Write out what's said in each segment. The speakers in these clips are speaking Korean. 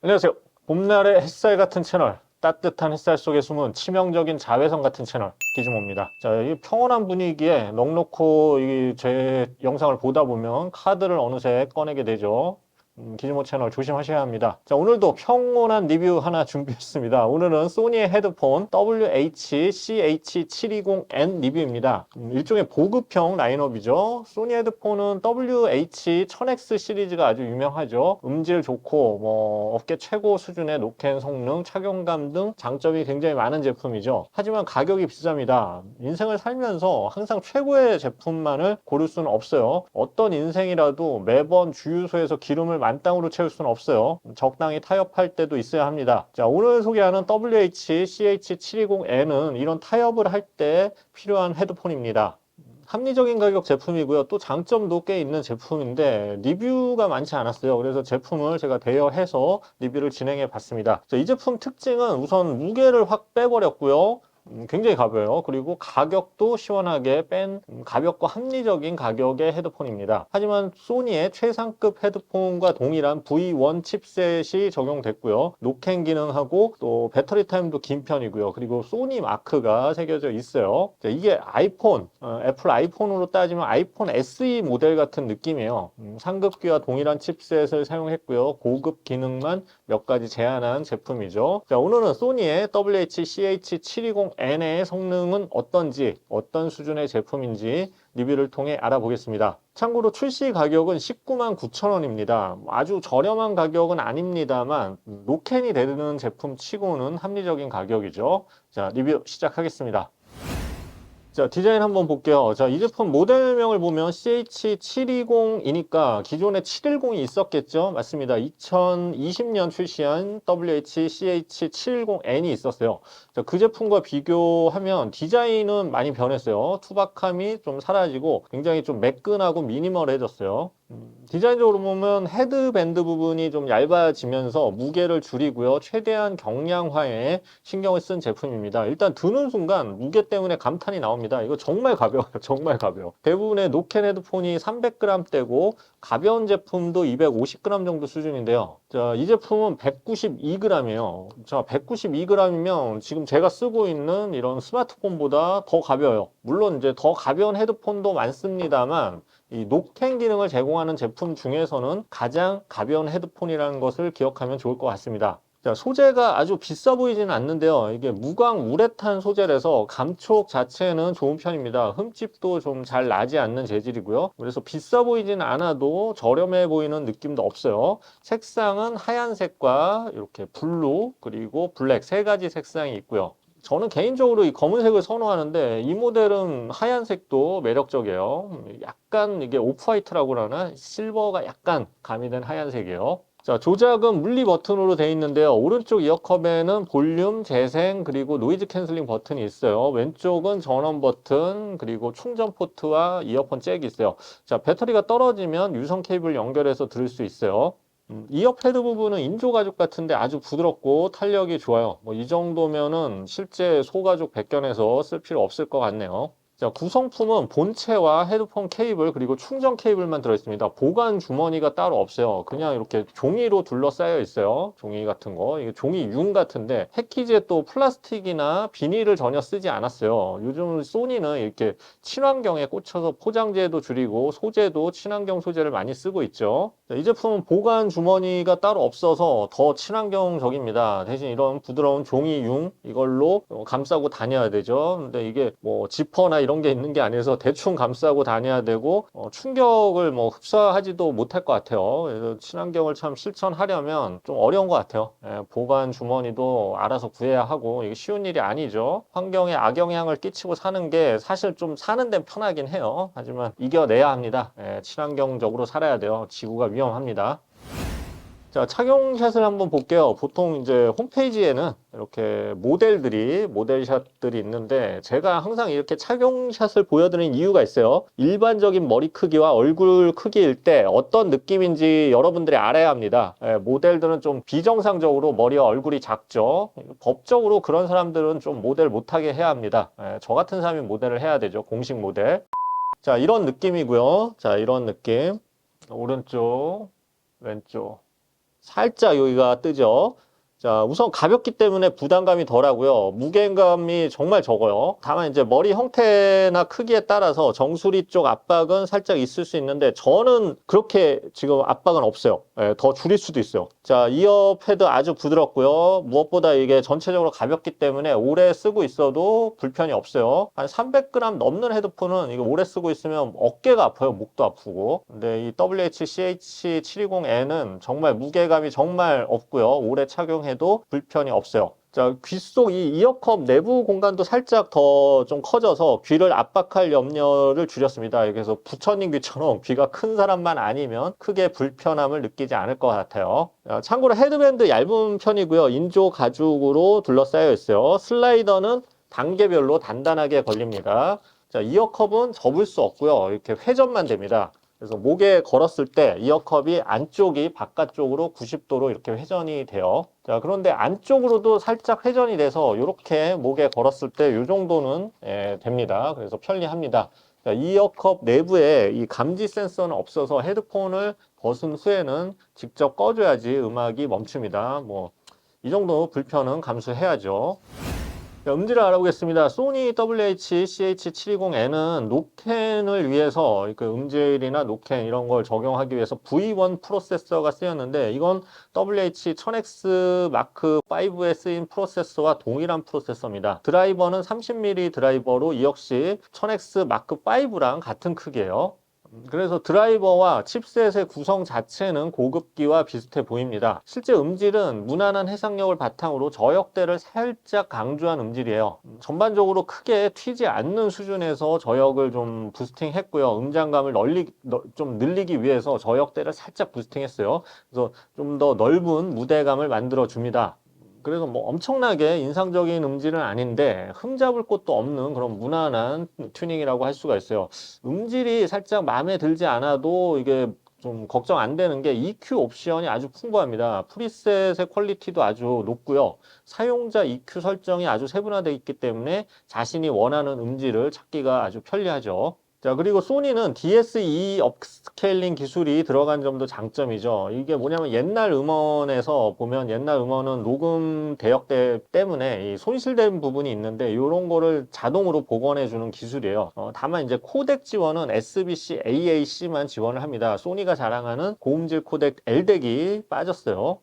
안녕하세요. 봄날의 햇살 같은 채널, 따뜻한 햇살 속에 숨은 치명적인 자외선 같은 채널 기즈모입니다. 자, 이 평온한 분위기에 넋놓고 제 영상을 보다 보면 카드를 어느새 꺼내게 되죠. 기즈모 채널 조심하셔야 합니다. 자, 오늘도 평온한 리뷰 하나 준비했습니다. 오늘은 소니의 헤드폰 WH-CH720N 리뷰입니다. 일종의 보급형 라인업이죠. 소니 헤드폰은 WH-1000X 시리즈가 아주 유명하죠. 음질 좋고 업계 최고 수준의 노캔 성능, 착용감 등 장점이 굉장히 많은 제품이죠. 하지만 가격이 비쌉니다. 인생을 살면서 항상 최고의 제품만을 고를 수는 없어요. 어떤 인생이라도 매번 주유소에서 기름을 만땅으로 채울 수는 없어요. 적당히 타협할 때도 있어야 합니다. 자, 오늘 소개하는 WH-CH720N은 이런 타협을 할 때 필요한 헤드폰입니다. 합리적인 가격 제품이고요. 또 장점도 꽤 있는 제품인데 리뷰가 많지 않았어요. 그래서 제품을 제가 대여해서 리뷰를 진행해 봤습니다. 자, 이 제품 특징은 우선 무게를 확 빼버렸고요. 굉장히 가벼워요. 그리고 가격도 시원하게 뺀 가볍고 합리적인 가격의 헤드폰입니다. 하지만 소니의 최상급 헤드폰과 동일한 V1 칩셋이 적용됐고요. 노캔 기능하고 또 배터리 타임도 긴 편이고요. 그리고 소니 마크가 새겨져 있어요. 자, 이게 아이폰, 애플 아이폰으로 따지면 아이폰 SE 모델 같은 느낌이에요. 상급기와 동일한 칩셋을 사용했고요. 고급 기능만 몇 가지 제한한 제품이죠. 자, 오늘은 소니의 WH-CH720N의 성능은 어떤지, 어떤 수준의 제품인지 리뷰를 통해 알아보겠습니다. 참고로 출시 가격은 19만 9천 원입니다. 아주 저렴한 가격은 아닙니다만 노캔이 되는 제품 치고는 합리적인 가격이죠. 자, 리뷰 시작하겠습니다. 자, 디자인 한번 볼게요. 자, 이 제품 모델명을 보면 CH720이니까 기존에 710이 있었겠죠? 맞습니다. 2020년 출시한 WH-CH710N이 있었어요. 자, 그 제품과 비교하면 디자인은 많이 변했어요. 투박함이 좀 사라지고 굉장히 좀 매끈하고 미니멀해졌어요. 디자인적으로 보면 헤드밴드 부분이 좀 얇아지면서 무게를 줄이고요. 최대한 경량화에 신경을 쓴 제품입니다. 일단 드는 순간 무게 때문에 감탄이 나옵니다. 이거 정말 가벼워요. 정말 가벼워. 대부분의 노캔 헤드폰이 300g대고 가벼운 제품도 250g 정도 수준인데요. 자, 이 제품은 192g이에요. 자, 192g이면 지금 제가 쓰고 있는 이런 스마트폰보다 더 가벼워요. 물론 이제 더 가벼운 헤드폰도 많습니다만 이 노캔 기능을 제공하는 제품 중에서는 가장 가벼운 헤드폰이라는 것을 기억하면 좋을 것 같습니다. 자, 소재가 아주 비싸 보이지는 않는데요. 이게 무광 우레탄 소재라서 감촉 자체는 좋은 편입니다. 흠집도 좀 잘 나지 않는 재질이고요. 그래서 비싸 보이지는 않아도 저렴해 보이는 느낌도 없어요. 색상은 하얀색과 이렇게 블루 그리고 블랙 세 가지 색상이 있고요. 저는 개인적으로 이 검은색을 선호하는데 이 모델은 하얀색도 매력적이에요. 약간 이게 오프화이트라고 하나 실버가 약간 가미된 하얀색이에요. 자, 조작은 물리 버튼으로 되어 있는데요. 오른쪽 이어컵에는 볼륨, 재생, 그리고 노이즈 캔슬링 버튼이 있어요. 왼쪽은 전원 버튼, 그리고 충전 포트와 이어폰 잭이 있어요. 자, 배터리가 떨어지면 유선 케이블 연결해서 들을 수 있어요. 이어 패드 부분은 인조 가죽 같은데 아주 부드럽고 탄력이 좋아요. 이 정도면은 실제 소가죽 백견에서 쓸 필요 없을 것 같네요. 자, 구성품은 본체와 헤드폰 케이블 그리고 충전 케이블만 들어있습니다. 보관 주머니가 따로 없어요. 그냥 이렇게 종이로 둘러싸여 있어요. 종이 같은 거. 이게 종이 융 같은데 패키지에 또 플라스틱이나 비닐을 전혀 쓰지 않았어요. 요즘 소니는 이렇게 친환경에 꽂혀서 포장재도 줄이고 소재도 친환경 소재를 많이 쓰고 있죠. 자, 이 제품은 보관 주머니가 따로 없어서 더 친환경적입니다. 대신 이런 부드러운 종이 융 이걸로 감싸고 다녀야 되죠. 근데 이게 뭐 지퍼나 이런 게 있는 게 아니라서 대충 감싸고 다녀야 되고 충격을 흡사하지도 못할 것 같아요. 그래서 친환경을 참 실천하려면 좀 어려운 것 같아요. 보관 주머니도 알아서 구해야 하고 이게 쉬운 일이 아니죠. 환경에 악영향을 끼치고 사는 게 사실 좀 사는 데는 편하긴 해요. 하지만 이겨내야 합니다. 친환경적으로 살아야 돼요. 지구가 위험합니다. 자, 착용샷을 한번 볼게요. 보통 이제 홈페이지에는 이렇게 모델샷들이 있는데 제가 항상 이렇게 착용샷을 보여드리는 이유가 있어요. 일반적인 머리 크기와 얼굴 크기일 때 어떤 느낌인지 여러분들이 알아야 합니다. 모델들은 좀 비정상적으로 머리와 얼굴이 작죠. 법적으로 그런 사람들은 좀 모델 못하게 해야 합니다. 저 같은 사람이 모델을 해야 되죠. 공식 모델. 자, 이런 느낌이고요. 자, 이런 느낌. 오른쪽, 왼쪽. 살짝 여기가 뜨죠. 자, 우선 가볍기 때문에 부담감이 덜하고요. 무게감이 정말 적어요. 다만 이제 머리 형태나 크기에 따라서 정수리 쪽 압박은 살짝 있을 수 있는데 저는 그렇게 지금 압박은 없어요. 예, 더 줄일 수도 있어요. 자, 이어 패드 아주 부드럽고요. 무엇보다 이게 전체적으로 가볍기 때문에 오래 쓰고 있어도 불편이 없어요. 한 300g 넘는 헤드폰은 이거 오래 쓰고 있으면 어깨가 아파요. 목도 아프고. 근데 이 WH-CH720N은 정말 무게감이 정말 없고요. 오래 착용해도 불편이 없어요. 자, 귀 속 이 이어컵 내부 공간도 살짝 더 좀 커져서 귀를 압박할 염려를 줄였습니다. 그래서 부처님 귀처럼 귀가 큰 사람만 아니면 크게 불편함을 느끼지 않을 것 같아요. 참고로 헤드밴드 얇은 편이고요. 인조 가죽으로 둘러싸여 있어요. 슬라이더는 단계별로 단단하게 걸립니다. 자, 이어컵은 접을 수 없고요. 이렇게 회전만 됩니다. 그래서 목에 걸었을 때 이어컵이 안쪽이 바깥쪽으로 90도로 이렇게 회전이 돼요. 자, 그런데 안쪽으로도 살짝 회전이 돼서 이렇게 목에 걸었을 때 이 정도는 됩니다. 그래서 편리합니다. 자, 이어컵 내부에 이 감지 센서는 없어서 헤드폰을 벗은 후에는 직접 꺼줘야지 음악이 멈춥니다. 뭐, 이 정도 불편은 감수해야죠. 자, 음질을 알아보겠습니다. 소니 WH-CH720N은 노캔을 위해서 그 음질이나 노캔 이런 걸 적용하기 위해서 V1 프로세서가 쓰였는데 이건 WH-1000X 마크 5에 쓰인 프로세서와 동일한 프로세서입니다. 드라이버는 30mm 드라이버로 이 역시 1000X 마크 5랑 같은 크기예요. 그래서 드라이버와 칩셋의 구성 자체는 고급기와 비슷해 보입니다. 실제 음질은 무난한 해상력을 바탕으로 저역대를 살짝 강조한 음질이에요. 전반적으로 크게 튀지 않는 수준에서 저역을 좀 부스팅했고요. 음장감을 좀 늘리기 위해서 저역대를 살짝 부스팅했어요. 그래서 좀 더 넓은 무대감을 만들어 줍니다. 그래서 뭐 엄청나게 인상적인 음질은 아닌데 흠잡을 곳도 없는 그런 무난한 튜닝이라고 할 수가 있어요. 음질이 살짝 마음에 들지 않아도 이게 좀 걱정 안 되는 게 EQ 옵션이 아주 풍부합니다. 프리셋의 퀄리티도 아주 높고요. 사용자 EQ 설정이 아주 세분화되어 있기 때문에 자신이 원하는 음질을 찾기가 아주 편리하죠. 자, 그리고 소니는 DSE 업스케일링 기술이 들어간 점도 장점이죠. 이게 뭐냐면 옛날 음원에서 보면 옛날 음원은 녹음 대역대 때문에 이 손실된 부분이 있는데 이런 거를 자동으로 복원해주는 기술이에요. 다만 이제 코덱 지원은 SBC, AAC만 지원을 합니다. 소니가 자랑하는 고음질 코덱 LDEC이 빠졌어요.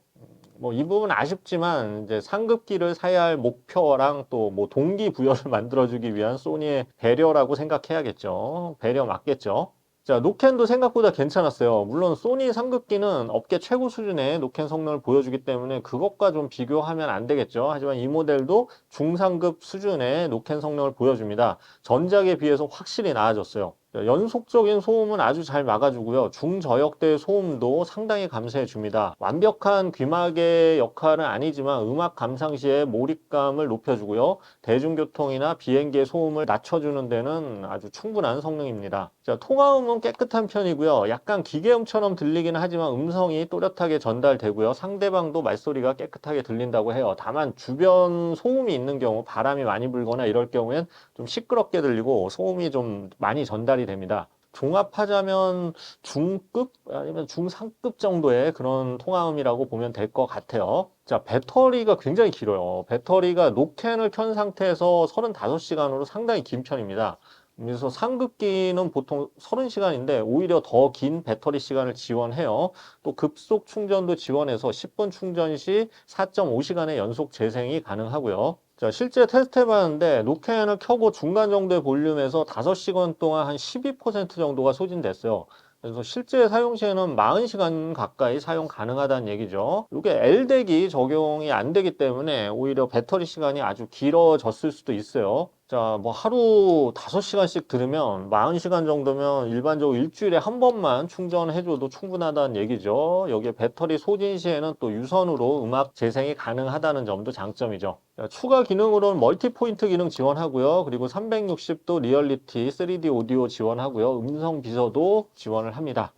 뭐 이 부분 아쉽지만 이제 상급기를 사야 할 목표랑 또 뭐 동기부여를 만들어주기 위한 소니의 배려라고 생각해야겠죠. 배려 맞겠죠. 자, 노캔도 생각보다 괜찮았어요. 물론 소니 상급기는 업계 최고 수준의 노캔 성능을 보여주기 때문에 그것과 좀 비교하면 안 되겠죠. 하지만 이 모델도 중상급 수준의 노캔 성능을 보여줍니다. 전작에 비해서 확실히 나아졌어요. 연속적인 소음은 아주 잘 막아주고요. 중저역대 소음도 상당히 감소해 줍니다. 완벽한 귀마개 역할은 아니지만 음악 감상 시에 몰입감을 높여주고요. 대중교통이나 비행기의 소음을 낮춰주는 데는 아주 충분한 성능입니다. 자, 통화음은 깨끗한 편이고요. 약간 기계음처럼 들리긴 하지만 음성이 또렷하게 전달되고요. 상대방도 말소리가 깨끗하게 들린다고 해요. 다만 주변 소음이 있는 경우, 바람이 많이 불거나 이럴 경우엔 좀 시끄럽게 들리고 소음이 좀 많이 전달이 됩니다. 종합하자면 중급 아니면 중상급 정도의 그런 통화음이라고 보면 될 것 같아요. 자, 배터리가 굉장히 길어요. 배터리가 노캔을 켠 상태에서 35시간으로 상당히 긴 편입니다. 그래서 상급기는 보통 30시간인데 오히려 더 긴 배터리 시간을 지원해요. 또 급속 충전도 지원해서 10분 충전 시 4.5시간의 연속 재생이 가능하고요. 자, 실제 테스트 해봤는데 노캔을 켜고 중간 정도의 볼륨에서 5시간 동안 한 12% 정도가 소진됐어요. 그래서 실제 사용 시에는 40시간 가까이 사용 가능하다는 얘기죠. 이게 LDEC이 적용이 안 되기 때문에 오히려 배터리 시간이 아주 길어졌을 수도 있어요. 자, 뭐 하루 5시간씩 들으면 40시간 정도면 일반적으로 일주일에 한 번만 충전해줘도 충분하다는 얘기죠. 여기에 배터리 소진 시에는 또 유선으로 음악 재생이 가능하다는 점도 장점이죠. 자, 추가 기능으로는 멀티포인트 기능 지원하고요. 그리고 360도 리얼리티 3D 오디오 지원하고요. 음성 비서도 지원을 합니다.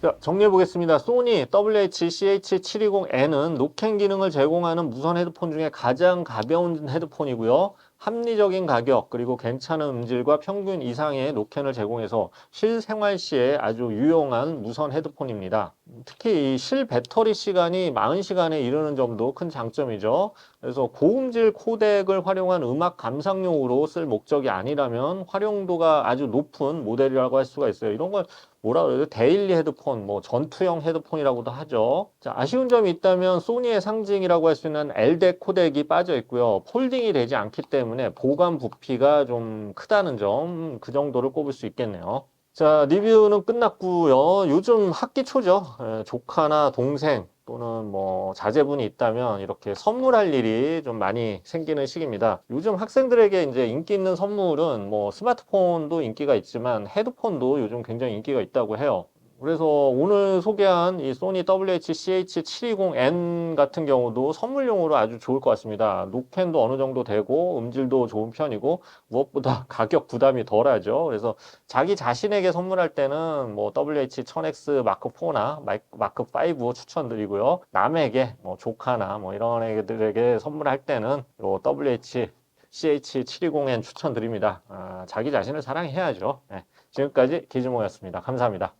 자, 정리해 보겠습니다. 소니 WH-CH720N은 노캔 기능을 제공하는 무선 헤드폰 중에 가장 가벼운 헤드폰이고요. 합리적인 가격 그리고 괜찮은 음질과 평균 이상의 노캔을 제공해서 실생활 시에 아주 유용한 무선 헤드폰입니다. 특히 이 실 배터리 시간이 40시간에 이르는 점도 큰 장점이죠. 그래서 고음질 코덱을 활용한 음악 감상용으로 쓸 목적이 아니라면 활용도가 아주 높은 모델이라고 할 수가 있어요. 이런 걸 뭐라 그래요? 데일리 헤드폰, 뭐 전투형 헤드폰이라고도 하죠. 자, 아쉬운 점이 있다면 소니의 상징이라고 할 수 있는 LDEC 코덱이 빠져 있고요. 폴딩이 되지 않기 때문에 보관 부피가 좀 크다는 점, 그 정도를 꼽을 수 있겠네요. 자, 리뷰는 끝났고요. 요즘 학기 초죠. 조카나 동생 또는 뭐 자제분이 있다면 이렇게 선물할 일이 좀 많이 생기는 시기입니다. 요즘 학생들에게 이제 인기 있는 선물은 뭐 스마트폰도 인기가 있지만 헤드폰도 요즘 굉장히 인기가 있다고 해요. 그래서 오늘 소개한 이 소니 WH-CH720N 같은 경우도 선물용으로 아주 좋을 것 같습니다. 노캔도 어느 정도 되고 음질도 좋은 편이고 무엇보다 가격 부담이 덜하죠. 그래서 자기 자신에게 선물할 때는 뭐 WH-1000X 마크4나 마크5 추천드리고요. 남에게 뭐 조카나 뭐 이런 애들에게 선물할 때는 요 WH-CH720N 추천드립니다. 자기 자신을 사랑해야죠. 네, 지금까지 기즈모였습니다. 감사합니다.